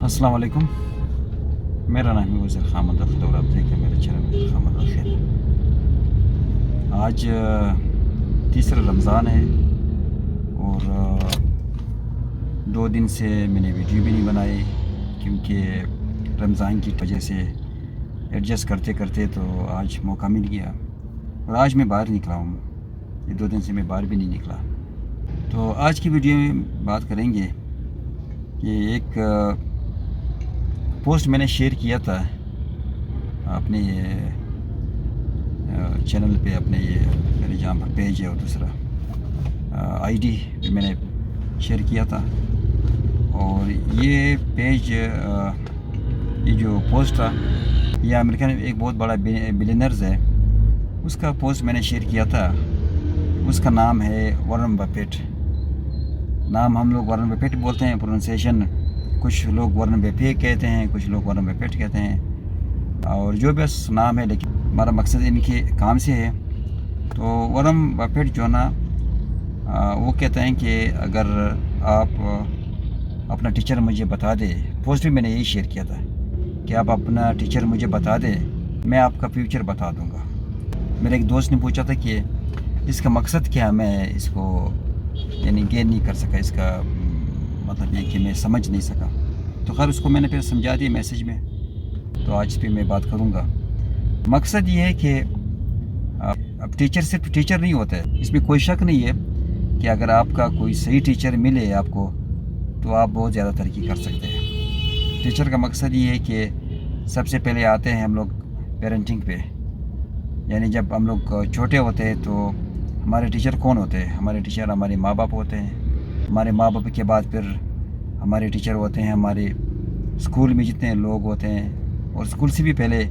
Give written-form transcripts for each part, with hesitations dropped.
अस्सलाम वालेकुम। मेरा नाम है वज़ीर खामद अख्तर और आप देख रहे हैं मेरे चैनल वज़ीर खामद अख्तर। आज तीसरा रमज़ान है और 2 दिन से मैंने वीडियो भी नहीं बनाई क्योंकि रमज़ान की वजह से एडजस्ट करते करते तो आज मौका मिल गया और आज मैं बाहर निकला हूँ। ये 2 दिन से मैं बाहर भी नहीं निकला। तो आज की वीडियो में बात करेंगे कि एक पोस्ट मैंने शेयर किया था अपने चैनल पे, अपने ये मेरे जहाँ पर पेज है और दूसरा आईडी पे मैंने शेयर किया था। और ये पेज ये जो पोस्ट था ये अमेरिकन एक बहुत बड़ा बिलियनर्स है, उसका पोस्ट मैंने शेयर किया था। उसका नाम है वॉरेन बफेट। नाम हम लोग वॉरेन बफेट बोलते हैं, प्रोनाउंसिएशन कुछ लोग वॉरेन बफेट कहते हैं, कुछ लोग वॉरेन बफेट कहते हैं, और जो बस नाम है, लेकिन हमारा मकसद इनके काम से है। तो वॉरेन बफेट जो ना वो कहते हैं कि अगर आप अपना टीचर मुझे बता दे, पोस्ट भी मैंने यही शेयर किया था कि आप अपना टीचर मुझे बता दे, मैं आपका फ्यूचर बता दूंगा। मेरे एक दोस्त ने पूछा था कि इसका मकसद क्या, मैं इसको यानी गेन नहीं कर सका, इसका मतलब ये कि मैं समझ नहीं सका। तो खैर उसको मैंने फिर समझा दिया मैसेज में, तो आज पे मैं बात करूँगा। मकसद ये है कि अब टीचर सिर्फ टीचर नहीं होता है, इसमें कोई शक नहीं है कि अगर आपका कोई सही टीचर मिले आपको तो आप बहुत ज़्यादा तरक्की कर सकते हैं। टीचर का मकसद ये है कि सबसे पहले आते हैं हम लोग पेरेंटिंग पे, यानी जब हम लोग छोटे होते हैं तो हमारे टीचर कौन होते हैं? हमारे टीचर हमारे माँ बाप होते हैं। हमारे माँ बाप के बाद फिर हमारे टीचर होते हैं हमारे स्कूल में जितने लोग होते हैं, और स्कूल से भी पहले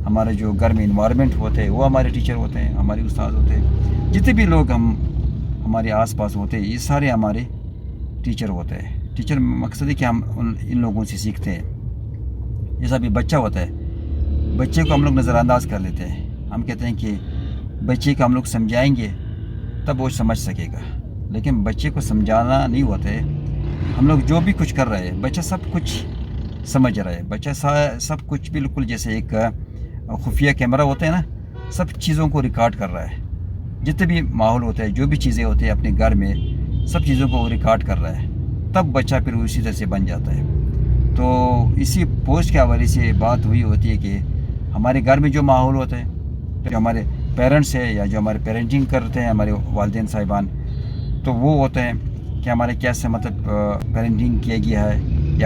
हमारे जो घर में इन्वायरमेंट होते हैं वो हमारे टीचर होते हैं, हमारे उस्ताद होते हैं। जितने भी लोग हमारे आसपास होते हैं ये सारे हमारे टीचर होते हैं। टीचर मकसद है कि हम इन लोगों से सीखते हैं। जैसा भी बच्चा होता है, बच्चे को हम लोग नज़रअंदाज कर लेते हैं। हम कहते हैं कि बच्चे को हम लोग समझाएंगे तब वो समझ सकेगा, लेकिन बच्चे को समझाना नहीं होता है। हम लोग जो भी कुछ कर रहे हैं, बच्चा सब कुछ समझ रहा है। बच्चा सब कुछ बिल्कुल जैसे एक खुफिया कैमरा होता है ना, सब चीज़ों को रिकॉर्ड कर रहा है। जितने भी माहौल होता है, जो भी चीज़ें होती हैं अपने घर में, सब चीज़ों को रिकॉर्ड कर रहा है, तब बच्चा फिर उसी तरह से बन जाता है। तो इसी पोस्ट के हवाले से बात हुई होती है कि हमारे घर में जो माहौल होता है, जो हमारे पेरेंट्स है या जो हमारे पेरेंटिंग करते हैं हमारे वालिदैन साहिबान, तो वो होते हैं कि हमारे कैसे मतलब पेरेंटिंग किया गया है,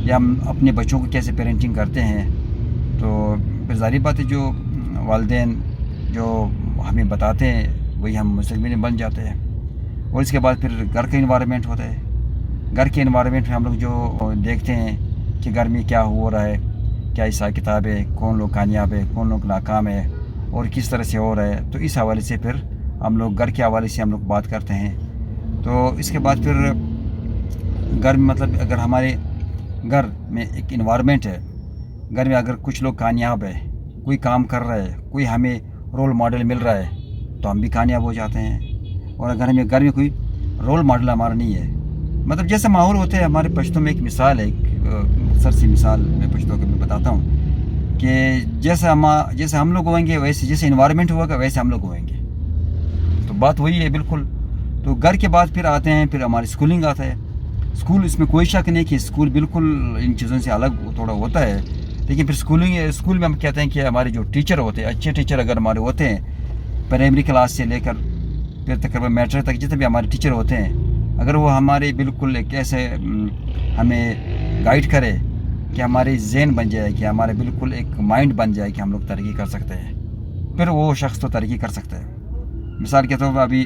या हम अपने बच्चों को कैसे पेरेंटिंग करते हैं। तो फिर ज़ाहिर बात है जो वालिदैन जो हमें बताते हैं वही हम मुस्तक़बिल बन जाते हैं। और इसके बाद फिर घर का इन्वायरमेंट होता है। घर के इन्वायरमेंट में हम लोग जो देखते हैं कि घर में क्या हो रहा है, क्या हिसाब किताब है, कौन लोग कामयाब है, कौन लोग नाकाम है और किस तरह से हो रहा है। तो इस हवाले से फिर हम लोग घर के हवाले से हम लोग बात करते हैं। तो इसके बाद फिर घर में मतलब अगर हमारे घर में एक इन्वायरमेंट है, घर में अगर कुछ लोग कामयाब है, कोई काम कर रहा है, कोई हमें रोल मॉडल मिल रहा है, तो हम भी कामयाब हो जाते हैं। और अगर हमें घर में कोई रोल मॉडल हमारा नहीं है, मतलब जैसे माहौल होते हैं हमारे पश्तों में, एक मिसाल है, एक सर सी मिसाल मैं पश्तों को मैं बताता हूँ कि जैसे हम लोग होंगे वैसे, जैसे इन्वायरमेंट होगा वैसे हम लोग होंगे। तो बात वही है बिल्कुल। तो घर के बाद फिर आते हैं, फिर हमारी स्कूलिंग आता है। स्कूल, इसमें कोई शक नहीं कि स्कूल बिल्कुल इन चीज़ों से अलग थोड़ा होता है, लेकिन फिर स्कूल में हम कहते हैं कि हमारे जो टीचर होते हैं, अच्छे टीचर अगर हमारे होते हैं, प्राइमरी क्लास से लेकर फिर तकरीबन मैट्रिक तक जितने भी हमारे टीचर होते हैं, अगर वो हमारे बिल्कुल एक ऐसे हमें गाइड करे कि हमारी ज़हन बन जाए, कि हमारे बिल्कुल एक माइंड बन जाए कि हम लोग तरक्की कर सकते हैं, फिर वो शख्स तो तरक्की कर सकता है। मिसाल के तौर पर अभी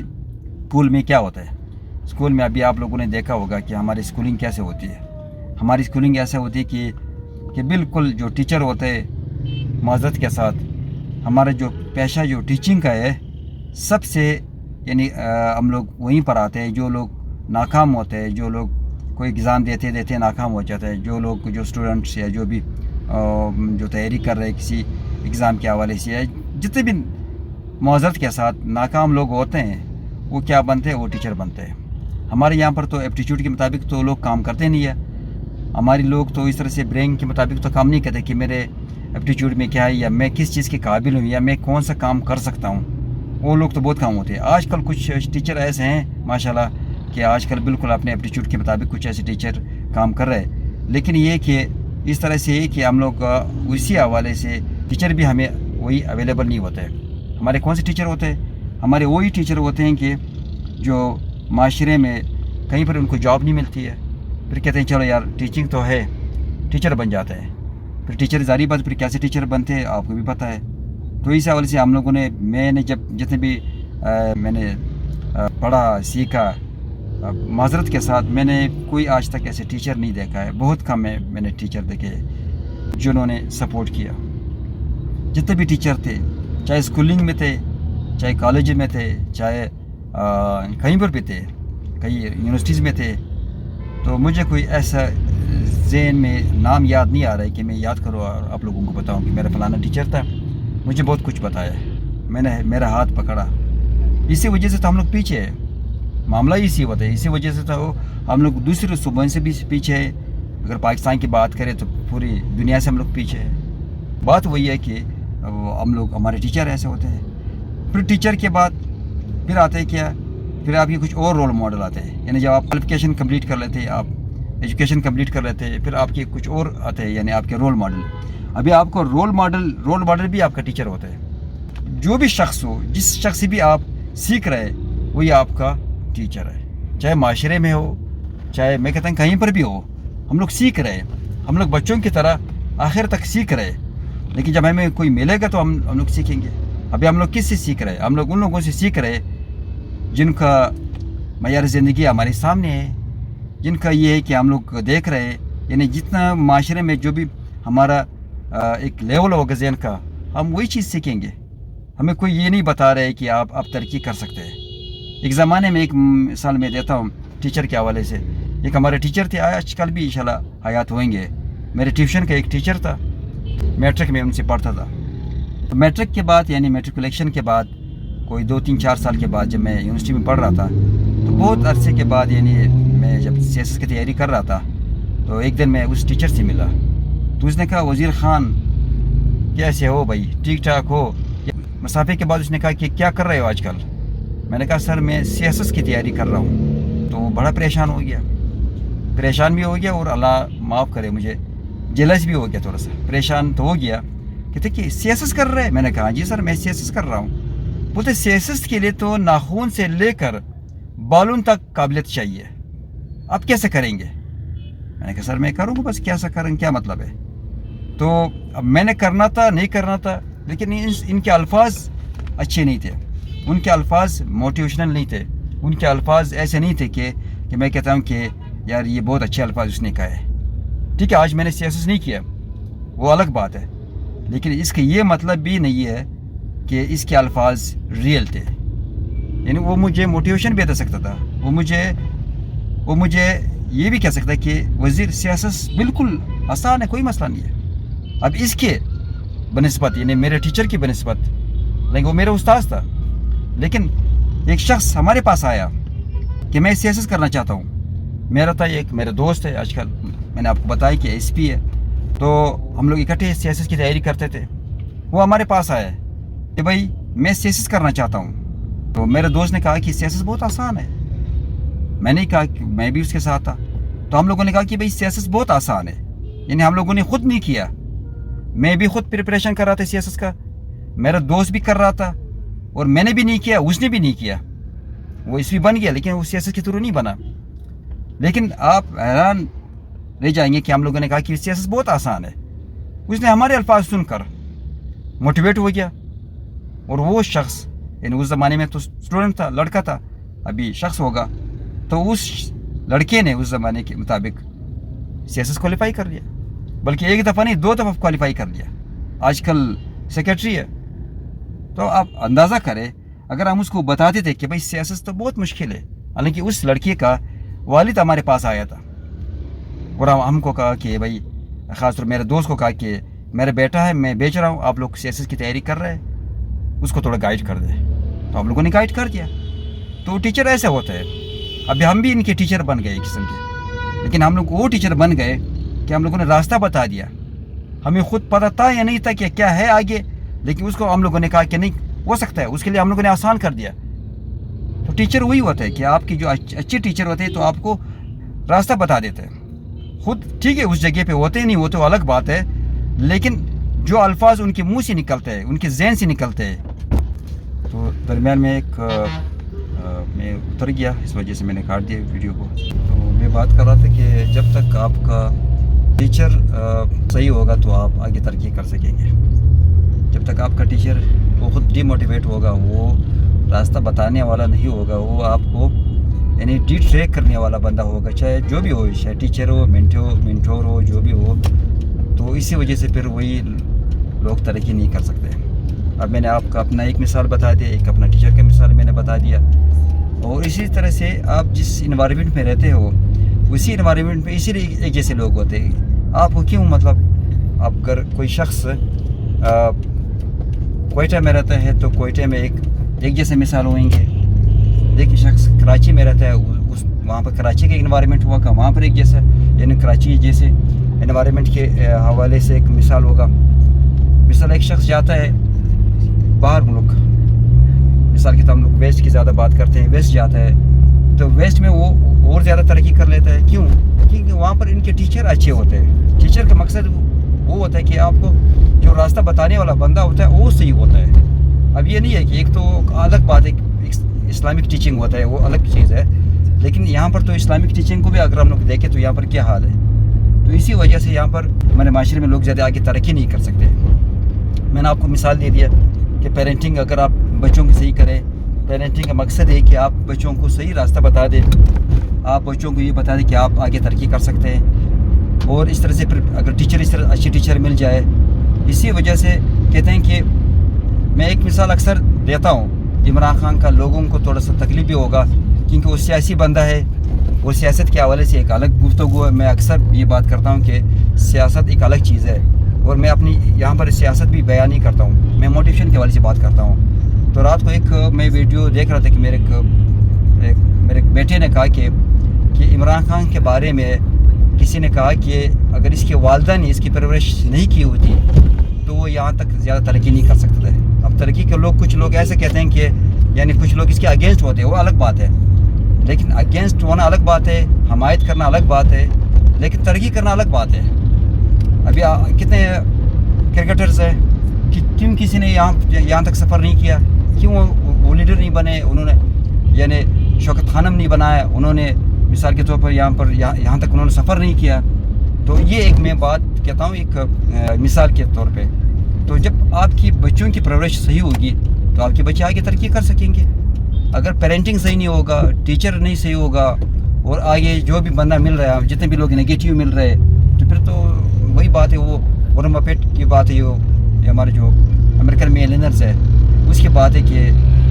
स्कूल में क्या होता है, स्कूल में अभी आप लोगों ने देखा होगा कि हमारी स्कूलिंग कैसे होती है। हमारी स्कूलिंग ऐसे होती है कि बिल्कुल जो टीचर होते हैं माज़रत के साथ, हमारा जो पेशा जो टीचिंग का है, सबसे यानी हम लोग वहीं पर आते हैं। जो लोग नाकाम होते हैं, जो लोग कोई एग्ज़ाम देते नाकाम हो जाता है, जो लोग जो स्टूडेंट्स या जो भी जो तैयारी कर रहे हैं किसी एग्ज़ाम के हवाले से, या जितने भी माज़रत के साथ नाकाम लोग होते हैं, वो क्या बनते हैं, वो टीचर बनते हैं। हमारे यहाँ पर तो एप्टीट्यूड के मुताबिक तो लोग काम करते नहीं है। हमारे लोग तो इस तरह से ब्रेन के मुताबिक तो काम नहीं करते कि मेरे एप्टीट्यूड में क्या है, या मैं किस चीज़ के काबिल हूँ, या मैं कौन सा काम कर सकता हूँ। वो लोग तो बहुत काम होते हैं। आजकल कुछ टीचर ऐसे हैं माशाल्लाह कि आजकल बिल्कुल अपने एप्टीट्यूड के मुताबिक कुछ ऐसे टीचर काम कर रहे हैं। लेकिन ये कि इस तरह से कि हम लोग उसी हवाले से टीचर भी हमें वही अवेलेबल नहीं होते हैं। हमारे कौन से टीचर होते हैं? हमारे वही टीचर होते हैं कि जो माशरे में कहीं पर उनको जॉब नहीं मिलती है, फिर कहते हैं चलो यार टीचिंग तो है, टीचर बन जाते हैं। फिर टीचर जारी बात, फिर कैसे टीचर बनते हैं आपको भी पता है। तो इस हवाले से हम लोगों ने, मैंने जब जितने भी मैंने पढ़ा सीखा, माजरत के साथ मैंने कोई आज तक ऐसे टीचर नहीं देखा है। बहुत कम है मैंने टीचर देखे जिन्होंने सपोर्ट किया। जितने भी टीचर थे, चाहे स्कूलिंग में थे, चाहे कॉलेज में थे, चाहे कहीं पर भी थे, कई यूनिवर्सिटीज़ में थे, तो मुझे कोई ऐसा ज़हन में नाम याद नहीं आ रहा है कि मैं याद करूँ और आप लोगों को बताऊँ कि मेरा फलाना टीचर था, मुझे बहुत कुछ बताया, मैंने मेरा हाथ पकड़ा। इसी वजह से तो हम लोग पीछे हैं, मामला इसी होता है। इसी वजह से तो हम लोग दूसरे सूबों से भी पीछे है। अगर पाकिस्तान की बात करें तो पूरी दुनिया से हम लोग पीछे हैं। बात वही है कि हम लोग, हमारे टीचर ऐसे होते हैं। फिर टीचर के बाद फिर आते हैं क्या, फिर आपके कुछ और रोल मॉडल आते हैं। यानी जब आप क्वालिफिकेशन कंप्लीट कर लेते हैं, आप एजुकेशन कंप्लीट कर लेते हैं, फिर आपके कुछ और आते हैं, यानी आपके रोल मॉडल। अभी आपको रोल मॉडल भी आपका टीचर होता है। जो भी शख्स हो, जिस शख्स से भी आप सीख रहे, वही आपका टीचर है। चाहे माशरे में हो, चाहे मैं कहता हूँ कहीं पर भी हो, हम लोग सीख रहे हैं। हम लोग बच्चों की तरह आखिर तक सीख रहे हैं। लेकिन जब हमें कोई मिलेगा तो हम लोग सीखेंगे। अभी हम लोग किस से सीख रहे हैं? हम लोग उन लोगों से सीख रहे हैं जिनका मयार ज़िंदगी हमारे सामने है, जिनका ये है कि हम लोग देख रहे हैं। यानी जितना माशरे में जो भी हमारा एक लेवल होगा ज़हन का, हम वही चीज़ सीखेंगे। हमें कोई ये नहीं बता रहे कि आप तरक्की कर सकते हैं। एक ज़माने में, एक मिसाल मैं देता हूँ टीचर के हवाले से। एक हमारे टीचर थे, आजकल भी इंशाल्लाह हयात होंगे। मेरे ट्यूशन का एक टीचर था, मैट्रिक में उनसे पढ़ता था। तो मैट्रिक के बाद, यानी मैट्रिकुलेशन के बाद, कोई 2-3-4 साल के बाद, जब मैं यूनिवर्सिटी में पढ़ रहा था, तो बहुत अरसे के बाद, यानी मैं जब CSS की तैयारी कर रहा था, तो एक दिन मैं उस टीचर से मिला। तो उसने कहा, वज़ीर ख़ान कैसे हो भाई, ठीक ठाक हो? मुसाफे के बाद उसने कहा कि क्या कर रहे हो आजकल? मैंने कहा सर मैं CSS की तैयारी कर रहा हूँ। तो बड़ा परेशान हो गया, परेशान भी हो गया, और अल्लाह माफ़ करे मुझे जेलस भी हो गया, थोड़ा सा परेशान तो हो गया। कहते कि CSS कर रहे हैं? मैंने कहा जी सर मैं CSS कर रहा हूँ। बोलते CSS के लिए तो नाखून से लेकर बालून तक काबिलियत चाहिए, आप कैसे करेंगे? मैंने कहा सर मैं करूँगा, बस कैसा करें, क्या मतलब है? तो अब मैंने करना था, नहीं करना था, लेकिन इनके अल्फाज अच्छे नहीं थे, उनके अल्फाज मोटिवेशनल नहीं थे, उनके अल्फाज ऐसे नहीं थे कि मैं कहता हूँ कि यार ये बहुत अच्छे अल्फाज उसने कहा है। ठीक है, आज मैंने CSS नहीं किया, वो अलग बात है, लेकिन इसका ये मतलब भी नहीं है कि इसके अल्फाज रियल थे। यानी वो मुझे मोटिवेशन भी दे सकता था, वो मुझे ये भी कह सकता है कि वज़ीर CSS बिल्कुल आसान है, कोई मसला नहीं है। अब इसके बनिस्बत, यानी मेरे टीचर की बनिस्बत, लेकिन वो मेरा उस्ताद था, लेकिन एक शख्स हमारे पास आया कि मैं CSS करना चाहता हूँ। मेरा था एक, मेरा दोस्त है, आजकल मैंने आपको बताया कि SP है, तो हम लोग इकट्ठे CSS की तैयारी करते थे। वो हमारे पास आया कि भाई मैं CSS करना चाहता हूँ। तो मेरे दोस्त ने कहा कि CSS बहुत आसान है। मैंने कहा कि मैं भी उसके साथ था, तो हम लोगों ने कहा कि भाई CSS बहुत आसान है। यानी हम लोगों ने खुद नहीं किया, मैं भी खुद प्रिपरेशन कर रहा था CSS का, मेरा दोस्त भी कर रहा था, और मैंने भी नहीं किया, उसने भी नहीं किया। वो SP बन गया, लेकिन वो CSS के थ्रू नहीं बना। लेकिन आप हैरान रह जाएंगे कि हम लोगों ने कहा कि CSS बहुत आसान है। उसने हमारे अल्फाज सुनकर मोटिवेट हो गया, और वो शख्स, यानी उस ज़माने में तो स्टूडेंट था, लड़का था, अभी शख्स होगा, तो उस लड़के ने उस ज़माने के मुताबिक CSS क्वालिफाई कर लिया। बल्कि एक दफ़ा नहीं, 2 दफ़ा क्वालिफाई कर लिया। आजकल सेक्रेटरी है। तो आप अंदाज़ा करें, अगर हम उसको बताते थे कि भाई CSS तो बहुत मुश्किल है। हालांकि उस लड़के का वालिद हमारे पास आया था, और हमको कहा कि भाई, ख़ासतौर मेरे दोस्त को कहा कि मेरा बेटा है, मैं बेच रहा हूँ, आप लोग CSS की तैयारी कर रहे हैं, उसको थोड़ा गाइड कर दे। तो हम लोगों ने गाइड कर दिया। तो टीचर ऐसे होते हैं। अभी हम भी इनके टीचर बन गए एक किस्म के, लेकिन हम लोग वो टीचर बन गए कि हम लोगों ने रास्ता बता दिया। हमें खुद पता था या नहीं था कि क्या है आगे, लेकिन उसको हम लोगों ने कहा कि नहीं हो सकता है, उसके लिए हम लोगों ने आसान कर दिया। तो टीचर वही होता है कि आपकी जो अच्छे टीचर होते हैं तो आपको रास्ता बता देते हैं। खुद ठीक है उस जगह पे होते नहीं, वो तो अलग बात है, लेकिन जो अल्फाज उनके मुंह से निकलते हैं, उनके जहन से निकलते हैं। तो दरमियान में मैं उतर गया, इस वजह से मैंने काट दिया वीडियो को। तो मैं बात कर रहा था कि जब तक आपका टीचर सही होगा तो आप आगे तरक्की कर सकेंगे। जब तक आपका टीचर वो खुद डीमोटिवेट होगा, वो रास्ता बताने वाला नहीं होगा, वो आपको यानी डिट्रैक्ट करने वाला बंदा होगा, चाहे जो भी हो, चाहे टीचर हो, मेंटोर हो, जो भी हो, तो इसी वजह से फिर वही लोग तरक्की नहीं कर सकते। अब मैंने आपको अपना एक मिसाल बता दिया, एक अपना टीचर का मिसाल मैंने बता दिया। और इसी तरह से आप जिस इन्वायरमेंट में रहते हो उसी इन्वायरमेंट में इसीलिए एक जैसे लोग होते हैं। आपको क्यों मतलब आप अगर कोई शख्स कोयटा में रहता है तो कोयटे में एक जैसे मिसाल होंगे। एक शख्स कराची में रहता है, उस वहाँ पर कराची का इन्वायरमेंट होगा, वहाँ पर एक जैसा, यानी कराची जैसे इन्वायरमेंट के हवाले से एक मिसाल होगा। मिसाल एक शख्स जाता है बाहर मुल्क, मिसाल के तो हम लोग वेस्ट की ज़्यादा बात करते हैं, वेस्ट जाता है तो वेस्ट में वो और ज़्यादा तरक्की कर लेता है। क्यों? क्योंकि वहाँ पर इनके टीचर अच्छे होते हैं। टीचर का मकसद वो होता है कि आपको जो रास्ता बताने वाला बंदा होता है वो सही होता है। अब ये नहीं है कि एक तो अलग बात है, इस्लामिक टीचिंग होता है, वो अलग चीज़ है, लेकिन यहाँ पर तो इस्लामिक टीचिंग को भी अगर हम लोग देखें तो यहाँ पर क्या हाल है। तो इसी वजह से यहाँ पर हमारे माशरे में लोग ज़्यादा आगे तरक्की नहीं कर सकते। मैंने आपको मिसाल दे दिया कि पेरेंटिंग अगर आप बच्चों की सही करें, पेरेंटिंग का मकसद है कि आप बच्चों को सही रास्ता बता दें, आप बच्चों को ये बता दें कि आप आगे तरक्की कर सकते हैं। और इस तरह से फिर अगर टीचर इस तरह अच्छी टीचर मिल जाए, इसी वजह से कहते हैं कि मैं एक मिसाल अक्सर देता हूँ, इमरान खान का लोगों को थोड़ा सा तकलीफ भी होगा क्योंकि वो सियासी बंदा है और सियासत के हवाले से एक अलग गुफ्तगू है। मैं अक्सर ये बात करता हूँ कि सियासत एक अलग चीज़ है और मैं अपनी यहाँ पर सियासत भी बयान नहीं करता हूँ, मैं मोटिवेशन के हवाले से बात करता हूँ। तो रात को एक मैं वीडियो देख रहा था कि मेरे बेटे ने कहा कि इमरान खान के बारे में किसी ने कहा कि अगर इसके वालिदा ने इसकी परवरिश नहीं की होती तो वो यहाँ तक ज़्यादा तरक्की नहीं कर सकते थे। अब तरक्की के लोग, कुछ लोग ऐसे कहते हैं कि यानी कुछ लोग इसके अगेंस्ट होते हैं, वो अलग बात है, लेकिन अगेंस्ट होना अलग बात है, हमायत करना अलग बात है, लेकिन तरक्की करना अलग बात है। अभी कितने क्रिकेटर्स हैं कि क्यों किसी ने यहाँ तक सफ़र नहीं किया, क्यों वो लीडर नहीं बने, उन्होंने यानी शौकत खानम नहीं बनाया, उन्होंने मिसाल के तौर पर यहाँ तक उन्होंने सफ़र नहीं किया। तो ये एक मैं बात कहता हूँ एक मिसाल के तौर पे। तो जब आपकी बच्चों की परवरिश सही होगी तो आपके बच्चे आगे तरक्की कर सकेंगे। अगर पेरेंटिंग सही नहीं होगा, टीचर नहीं सही होगा और आगे जो भी बंदा मिल रहा है, जितने भी लोग नेगेटिव मिल रहे हैं, तो फिर तो वही बात है, वो वॉरेन बफेट की बात है, ये हमारे जो अमेरिकन मिलियनेयर्स है उसकी बात है कि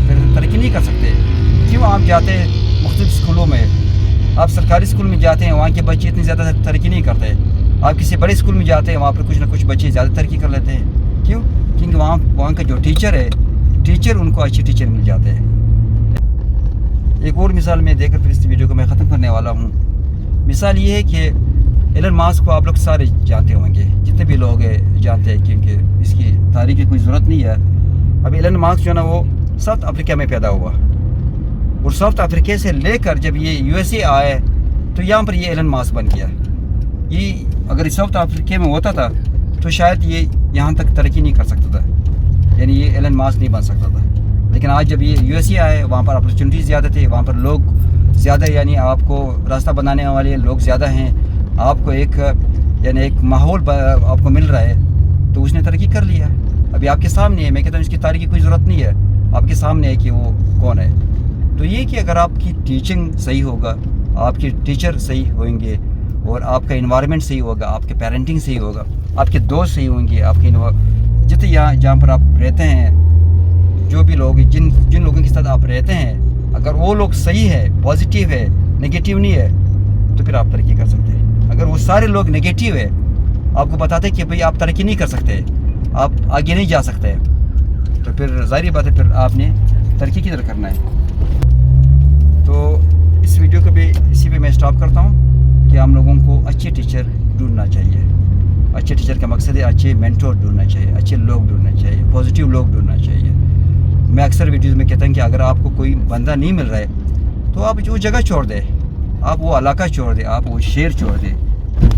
फिर तरक्की नहीं कर सकते। क्यों? आप जाते हैं मुख्तलिफ स्कूलों में, आप सरकारी स्कूल में जाते हैं, वहाँ के बच्चे इतनी ज़्यादा तरक्की नहीं करते। आप किसी बड़े स्कूल में जाते हैं, वहाँ पर कुछ ना कुछ बच्चे ज़्यादा तरक्की कर लेते हैं। क्यों? क्योंकि वहाँ का जो टीचर है, टीचर उनको अच्छे टीचर मिल जाते हैं। एक और मिसाल मैं देकर फिर इस वीडियो को मैं ख़त्म करने वाला हूँ। मिसाल ये है कि एलन मास्क को आप लोग सारे जानते होंगे, जितने भी लोग हैं जानते हैं, क्योंकि इसकी तारीख की कोई ज़रूरत नहीं है। अब एलन मास्क जो है ना वो साउथ अफ्रीका में पैदा हुआ और साउथ अफ्रीका से लेकर जब ये यूएसए आए तो यहाँ पर ये एलन मास्क बन गया। ये अगर साउथ अफ्रीका में होता था तो शायद ये यहाँ तक तरक्की नहीं कर सकता था, यानी ये एलन मास्क नहीं बन सकता था। लेकिन आज जब ये यूएसए आए, वहाँ पर अपॉर्चुनिटीज़ ज़्यादा थे, वहाँ पर लोग ज़्यादा, यानी आपको रास्ता बनाने वाले लोग ज़्यादा हैं, आपको एक माहौल आपको मिल रहा है, तो उसने तरक्की कर लिया। अभी आपके सामने है, मैं कहता हूँ इसकी तारीख की कोई ज़रूरत नहीं है, आपके सामने है कि वो कौन है। तो ये कि अगर आपकी टीचिंग सही होगा, आपके टीचर सही होंगे और आपका इन्वायरमेंट सही होगा, आपके पेरेंटिंग सही होगा, आपके दोस्त सही होंगे, आपके जितने जहाँ पर आप रहते हैं, जो भी लोग जिन लोगों के साथ आप रहते हैं, अगर वो लोग सही है, पॉजिटिव है, नेगेटिव नहीं है, तो फिर आप तरक्की कर सकते हैं। अगर वो सारे लोग नेगेटिव है, आपको बताते हैं कि भाई आप तरक्की नहीं कर सकते, आप आगे नहीं जा सकते, तो फिर ज़ाहिर बात है फिर आपने तरक्की किधर करना है। तो इस वीडियो को भी इसी पे मैं स्टॉप करता हूँ कि हम लोगों को अच्छे टीचर ढूंढना चाहिए. अच्छे टीचर का मकसद है अच्छे मेंटोर ढूंढना चाहिए, अच्छे लोग ढूंढना चाहिए, पॉजिटिव लोग ढूंढना चाहिए. मैं अक्सर वीडियोज़ में कहता हूँ कि अगर आपको कोई बंदा नहीं मिल रहा है तो आप वो जगह छोड़ दें, आप वो इलाका छोड़ दें, आप वो शहर छोड़ दें,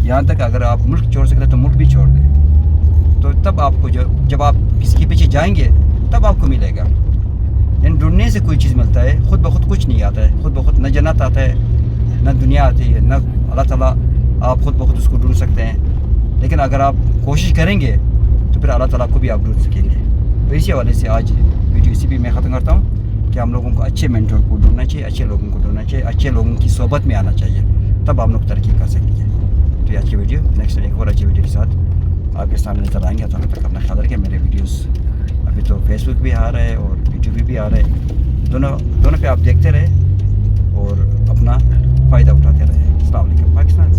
यहाँ तक अगर आप मुल्क छोड़ सकते हैं तो मुल्क भी छोड़ दें. तो तब आपको जब आप किसी के पीछे जाएंगे तब आपको मिलेगा. यानी ढूंढने से कोई चीज़ मिलता है, खुद ब खुद कुछ नहीं आता है. खुद ब खुद न जन्नत आता है, न दुनिया आती है, न अल्लाह ताला आप खुद ब खुद उसको ढूंढ सकते हैं. लेकिन अगर आप कोशिश करेंगे तो फिर अल्लाह ताला को भी आप ढूंढ सकेंगे. तो इसी हवाले से आज वीडियो इसी भी मैं ख़त्म करता हूँ कि हम लोगों को अच्छे मेंटोर को ढूंढना चाहिए, अच्छे लोगों को ढूंढना चाहिए, अच्छे लोगों की सोबत में आना चाहिए, तब हम लोग तरक्की कर सकेंगे. तो आज की वीडियो नेक्स्ट एक और अच्छी वीडियो के साथ आपके सामने नजर आएंगे. तो तक अपना ख्याल रखें. मेरे वीडियोस अभी तो फेसबुक भी आ रहा है और यूट्यूब भी आ रहा है, दोनों पे आप देखते रहे और अपना फ़ायदा उठाते रहे. अस्सलाम वालेकुम. पाकिस्तान